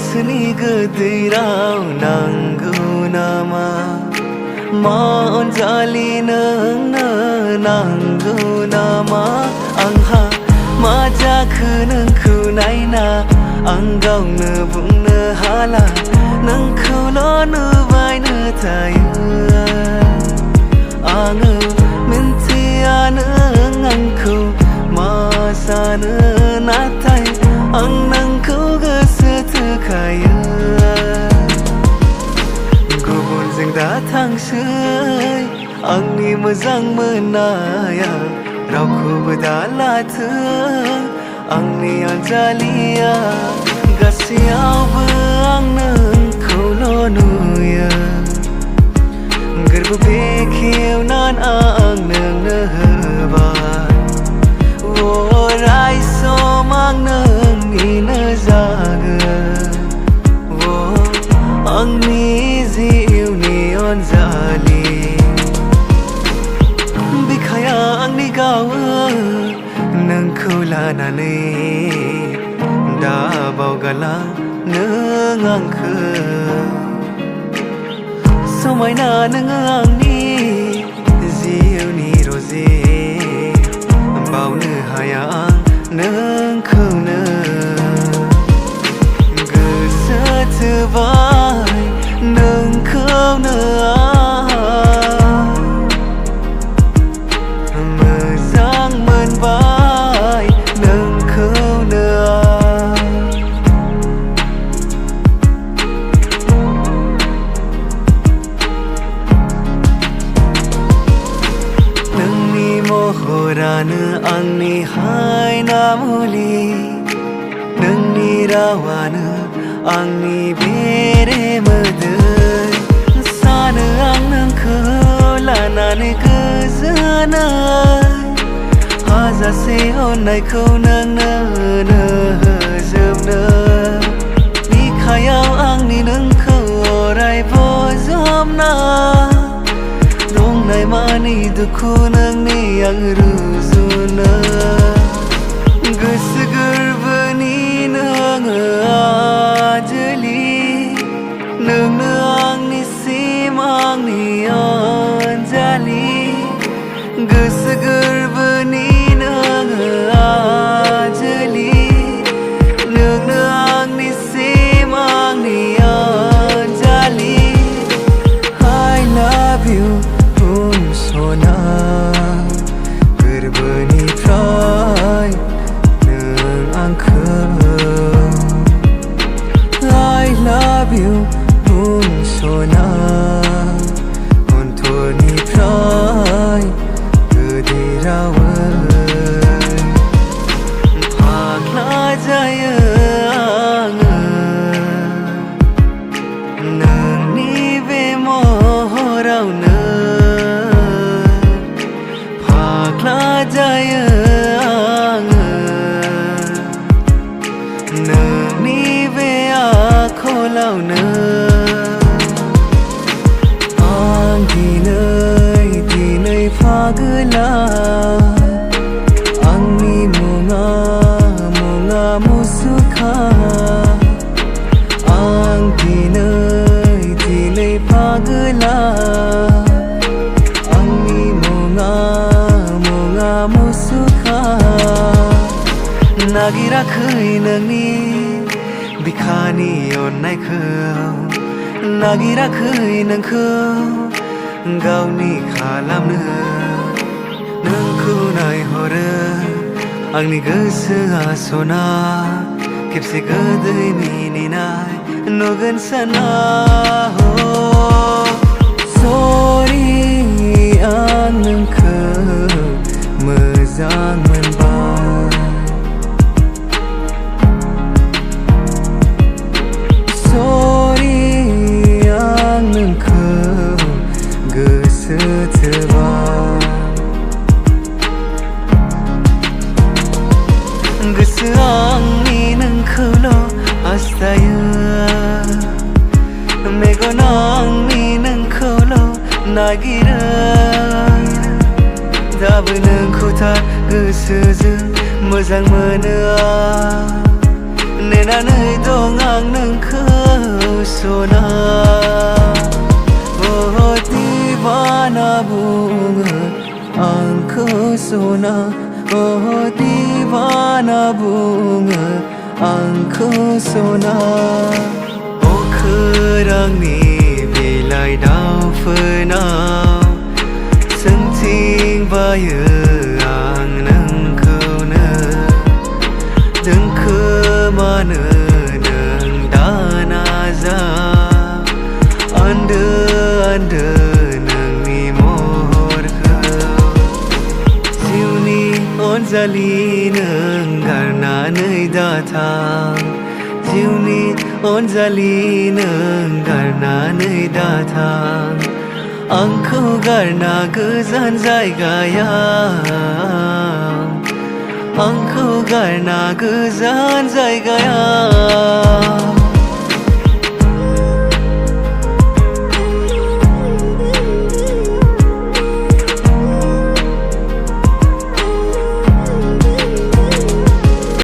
गोसोनि गोदै राव नांगौ नामा मा अनजालि नोंनो नांगौ नामा आंहा मा जाखो नोंखौ नायना आं गावनो बुंनो हाला नोंखौल' नुबायनो थायो आङो मिन्थिया नों आंखौ मा सानो नाथाय आं नोंखौ गोसो थोखायो गुबुनजों दा थांसै आंनि मोजां मोननाया रावखौबो दा लाथों आंनि अनजालिया गासैयावबो आं नोंखौल' नुयो गोरबो बेखेवनानै आं नोंनो होबाय अराय सम आं नोंनिनो जागोन आंनि जिउनि अनजालि बिखाया आंनि गावो नोंखौ लानानै दा बावगारला नों आंखौ समायना नोङो आंनि जिउनि रजे बावनो हाया आं नोंखौनो गोसो थोबाय नोंखौनो मोजां मोनबाय नोंखौनो नोंनि महरानो आंनि हायना मुलि नोंनि रावानो आंनि बेरे मोदै सानो आं नोंखौ लानानै गोजोनै हाजासे अननायखौ नोंनो होजोबनो बिखायाव आंनि नोंखौ अराय बजबना दंनाय मानि दुखु नोंनि आं रुजुनो गोसो गोरबोनि नोङो आजोलि नोंनो आंनि सिम आंनि अनजालि गोसो गोरबोनि नोङो आजोलि नोंनो आंनि सिम आंनि अनजालि I love you सना गोरबोनिफ्राय नों आंखौ I love you सना अनथरनिफ्राय गोदै रावै फाग्ला जायो आङो नोंनि बे महरावनो जायो आङो नोंनि बे आखलावनो आं दिनै फागोला आंनि मुङा मुसुखा आं दिनै फागोला आंनि मुङा मुसुखा नागिराखै नोंनि बिखानि अननायखौ नागिराखै नोंखौ गावनि खालामनो नोंखौ नायहरो आंनि गोसोआ सना खेबसे गोदै मिनिनाय नुगोन साना सरि आं नोंखौ मोजां मोनबाय सरि आं नोंखौ गोसो थोबाय गोसोआ आंनि नोंखौल' हास्थायो मेगना आंनि नोंखौल' नागिरो दाबो नोंखौ थार गोसोजों मोजां मोनो नेनानै दं आं नोंखौ सना दिवाना बुङो आंखौ सना दिवाना बुङो आंखौ सना अखोरांनि बिलाइ दावफोरनाव सोंथिंबायो आं नोंखौनो दोनखोमानो नों दाना जा आन्दो आन्दो नोंनि महरखौ जिउनि अनजालि नों गारनानै दाथां जिउनि अनजालि नों गारनानै दाथां आंखौ गारना गोजान जायगायाव आंखौ गारना गोजान जायगायाव